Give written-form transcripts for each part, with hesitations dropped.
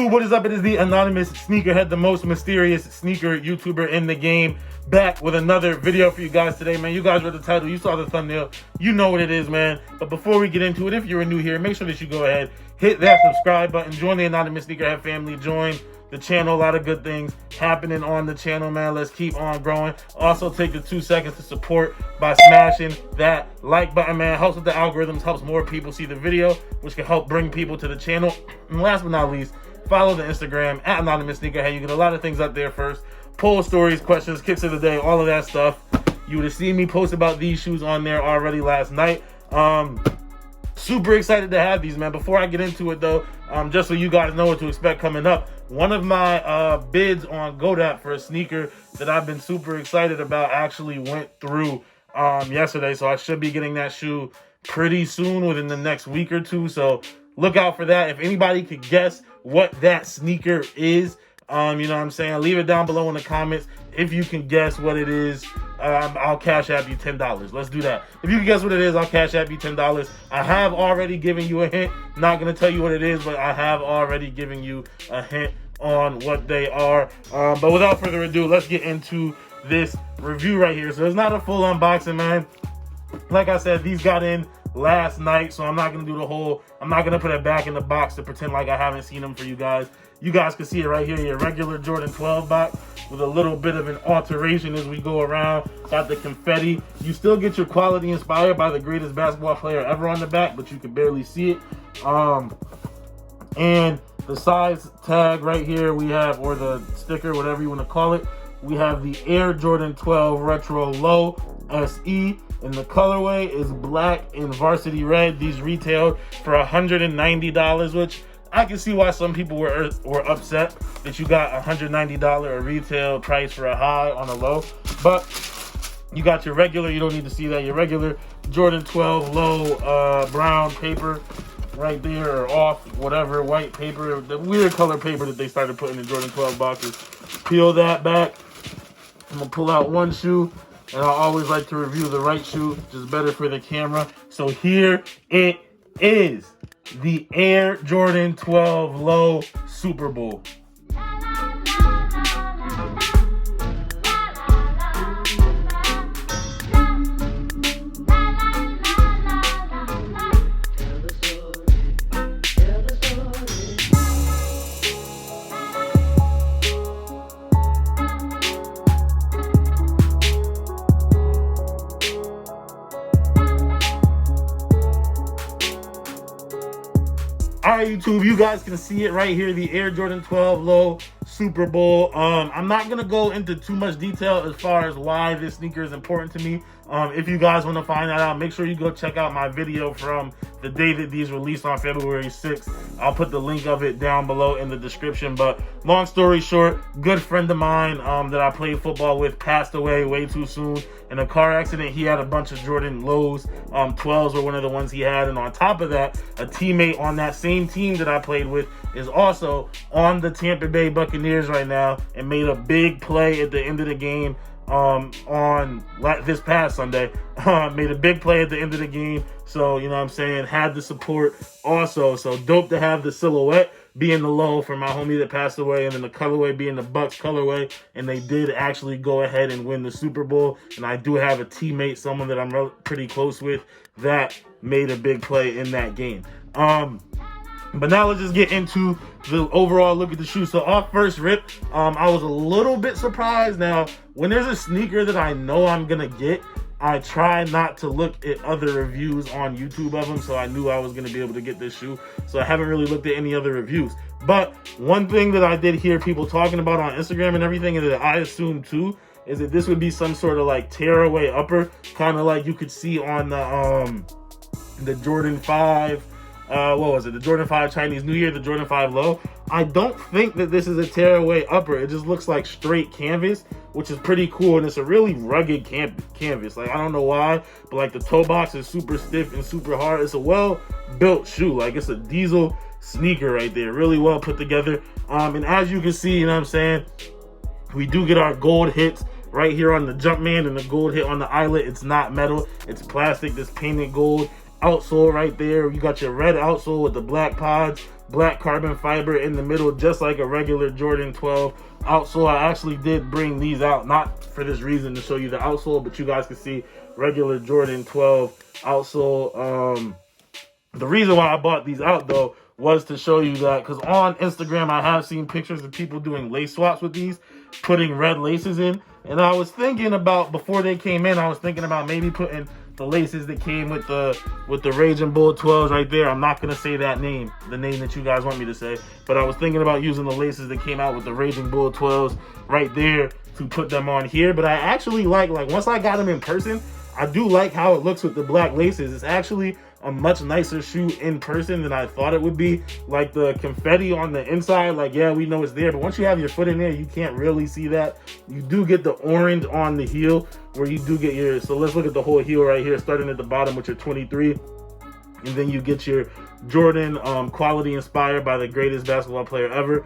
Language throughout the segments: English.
YouTube, what is up? It is the anonymous Sneakerhead, the most mysterious sneaker YouTuber in the game, back with another video for you guys today, man. You guys read the title, you saw the thumbnail, you know what it is, man. But before we get into it, if you're new here, make sure that you go ahead, hit that subscribe button, join the anonymous Sneakerhead family, join the channel. A lot of good things happening on the channel, man. Let's keep on growing. Also, take the 2 seconds to support by smashing that like button, man. Helps with the algorithms, helps more people see the video, which can help bring people to the channel. And last but not least, follow the Instagram at anonymous Sneakerhead. You get a lot of things up there first. Poll stories, questions, kicks of the day, all of that stuff. You would have seen me post about these shoes on there already last night. Super excited to have these, man. Before I get into it, though, just so you guys know what to expect coming up, one of my bids on Cashapp for a sneaker that I've been super excited about actually went through yesterday, so I should be getting that shoe pretty soon, within the next week or two, so look out for that. If anybody could guess what that sneaker is, you know what I'm saying, leave it down below in the comments. If you can guess what it is, I'll cash app you $10. Let's do that. If you can guess what it is, I'll cash app you $10. I have already given you a hint. Not going to tell you what it is, but I have already given you a hint on what they are. But without further ado, let's get into this review right here. So it's not a full unboxing, man. Like I said, these got in last night, so I'm not going to do the whole, I'm not going to put it back in the box to pretend like I haven't seen them for you guys. You guys can see it right here, your regular Jordan 12 box with a little bit of an alteration as we go around. Got the confetti. You still get your quality inspired by the greatest basketball player ever on the back, but you can barely see it. And the size tag right here we have, or the sticker, whatever you want to call it, we have the Air Jordan 12 Retro Low SE, and the colorway is black and varsity red. These retailed for $190, which I can see why some people were upset that you got $190 a retail price for a high on a low. But you got your regular, you don't need to see that, your regular Jordan 12 low brown paper right there, or off, whatever, white paper, the weird color paper that they started putting in Jordan 12 boxes. Peel that back. I'm gonna pull out one shoe, and I always like to review the right shoe, which is better for the camera. So here it is, the Air Jordan 12 Low Super Bowl. Alright, YouTube, you guys can see it right here, the Air Jordan 12 Low Super Bowl. I'm not going to go into too much detail as far as why this sneaker is important to me. If you guys want to find that out, make sure you go check out my video from the day that these released on February 6th. I'll put the link of it down below in the description. But long story short, good friend of mine that I played football with passed away way too soon in a car accident. He had a bunch of Jordan Lows. 12s were one of the ones he had. And on top of that, a teammate on that same team that I played with is also on the Tampa Bay Buccaneers right now and made a big play at the end of the game on this past Sunday. Made a big play at the end of the game. So, you know what I'm saying, had the support also. So dope to have the silhouette being the low for my homie that passed away, and then the colorway being the Bucks colorway. And they did actually go ahead and win the Super Bowl. And I do have a teammate, someone that I'm pretty close with, that made a big play in that game. But now let's just get into the overall look at the shoe. So off first rip, I was a little bit surprised. Now, when there's a sneaker that I know I'm going to get, I try not to look at other reviews on YouTube of them, so I knew I was going to be able to get this shoe. So I haven't really looked at any other reviews. But one thing that I did hear people talking about on Instagram and everything, and that I assumed too, is that this would be some sort of like tearaway upper, kind of like you could see on the Jordan 5, what was it? The Jordan 5 Chinese New Year, the Jordan 5 Low. I don't think that this is a tearaway upper. It just looks like straight canvas, which is pretty cool. And it's a really rugged canvas. Like, I don't know why, but like the toe box is super stiff and super hard. It's a well-built shoe. Like, it's a diesel sneaker right there. Really well put together. And as you can see, you know what I'm saying, we do get our gold hits right here on the Jumpman and the gold hit on the eyelet. It's not metal. It's plastic that's painted gold. Outsole right there. You got your red outsole with the black pods. black carbon fiber in the middle, just like a regular Jordan 12 outsole. I actually did bring these out, not for this reason to show you the outsole, but you guys can see regular Jordan 12 outsole. The reason why I bought these out though was to show you that, because on Instagram I have seen pictures of people doing lace swaps with these, putting red laces in, and I was thinking about, before they came in, I was thinking about maybe putting the laces that came with the Raging Bull 12s right there. I'm not gonna say that name, the name that you guys want me to say, but I was thinking about using the laces that came out with the Raging Bull 12s right there to put them on here. But I actually like once I got them in person, I do like how it looks with the black laces. It's actually a much nicer shoe in person than I thought it would be. Like the confetti on the inside, like, yeah, we know it's there, but once you have your foot in there, you can't really see that. You do get the orange on the heel where you do get your, so let's look at the whole heel right here, starting at the bottom with your 23, and then you get your Jordan quality inspired by the greatest basketball player ever,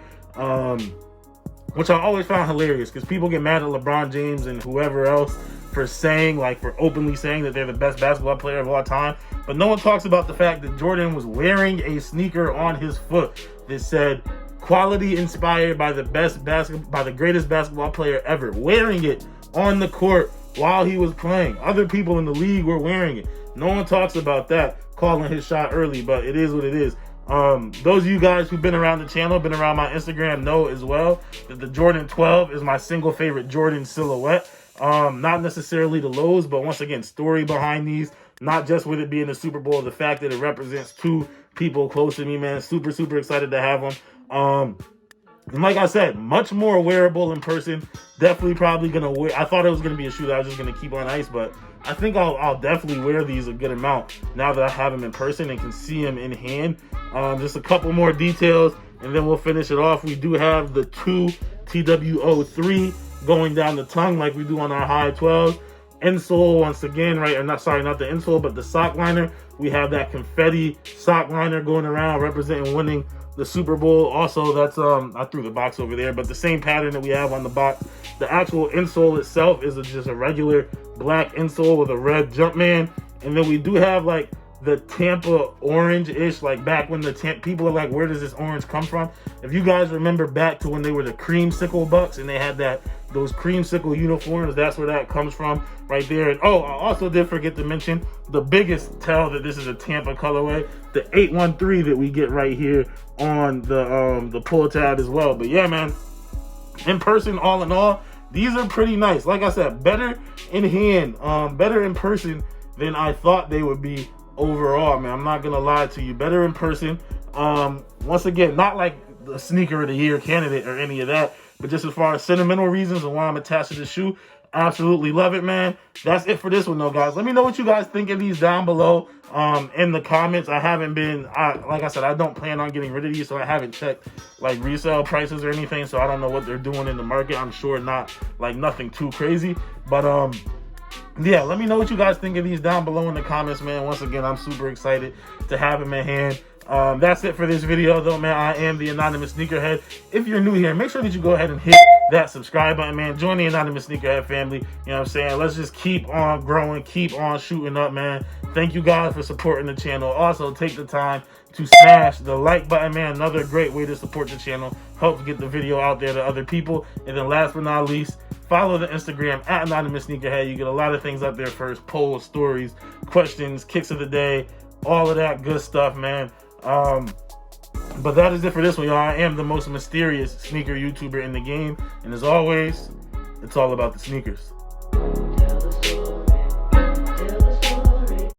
which I always found hilarious, because people get mad at LeBron James and whoever else for saying, like, for openly saying that they're the best basketball player of all time, but no one talks about the fact that Jordan was wearing a sneaker on his foot that said quality inspired by the greatest basketball player ever, wearing it on the court while he was playing. Other people in the league were wearing it. No one talks about that, calling his shot early, but it is what it is. Those of you guys who've been around the channel, been around my Instagram, know as well that the Jordan 12 is my single favorite Jordan silhouette. Not necessarily the lows, but once again, story behind these, not just with it being the Super Bowl, the fact that it represents two people close to me, man. Super, super excited to have them. And like I said, much more wearable in person. Definitely probably gonna wear, I thought it was gonna be a shoe that I was just gonna keep on ice, but I think I'll definitely wear these a good amount now that I have them in person and can see them in hand. Just a couple more details and then we'll finish it off. We do have the 2 TW03 going down the tongue like we do on our high 12s. Insole once again, right? Or not the insole, but the sock liner. We have that confetti sock liner going around representing winning the Super Bowl. Also, that's I threw the box over there, but the same pattern that we have on the box. The actual insole itself is just a regular black insole with a red Jumpman, and then we do have like the Tampa orange-ish, like back when the people are like, where does this orange come from? If you guys remember back to when they were the creamsicle Bucks and they had those creamsicle uniforms, that's where that comes from right there. And oh, I also did forget to mention the biggest tell that this is a Tampa colorway, the 813 that we get right here on the pull tab as well. But yeah, man, in person, all in all, these are pretty nice. Like I said, better in hand, better in person than I thought they would be overall, man. I'm not gonna lie to you, better in person. Once again, not like the sneaker of the year candidate or any of that, but just as far as sentimental reasons and why I'm attached to the shoe, absolutely love it, man. That's it for this one though, guys. Let me know what you guys think of these down below in the comments. I haven't been, like I said, I don't plan on getting rid of these, so I haven't checked like resale prices or anything, so I don't know what they're doing in the market. I'm sure not like nothing too crazy, but yeah, let me know what you guys think of these down below in the comments, man. Once again, I'm super excited to have them in hand. That's it for this video though, man. I am the Anonymous Sneakerhead. If you're new here, make sure that you go ahead and hit that subscribe button, man. Join the Anonymous Sneakerhead family. You know what I'm saying? Let's just keep on growing, keep on shooting up, man. Thank you guys for supporting the channel. Also, take the time to smash the like button, man. Another great way to support the channel. Helps get the video out there to other people. And then last but not least, follow the Instagram at Anonymous Sneakerhead. You get a lot of things up there first. Polls, stories, questions, kicks of the day, all of that good stuff, man. But that is it for this one, y'all. I am the most mysterious sneaker YouTuber in the game. And as always, it's all about the sneakers.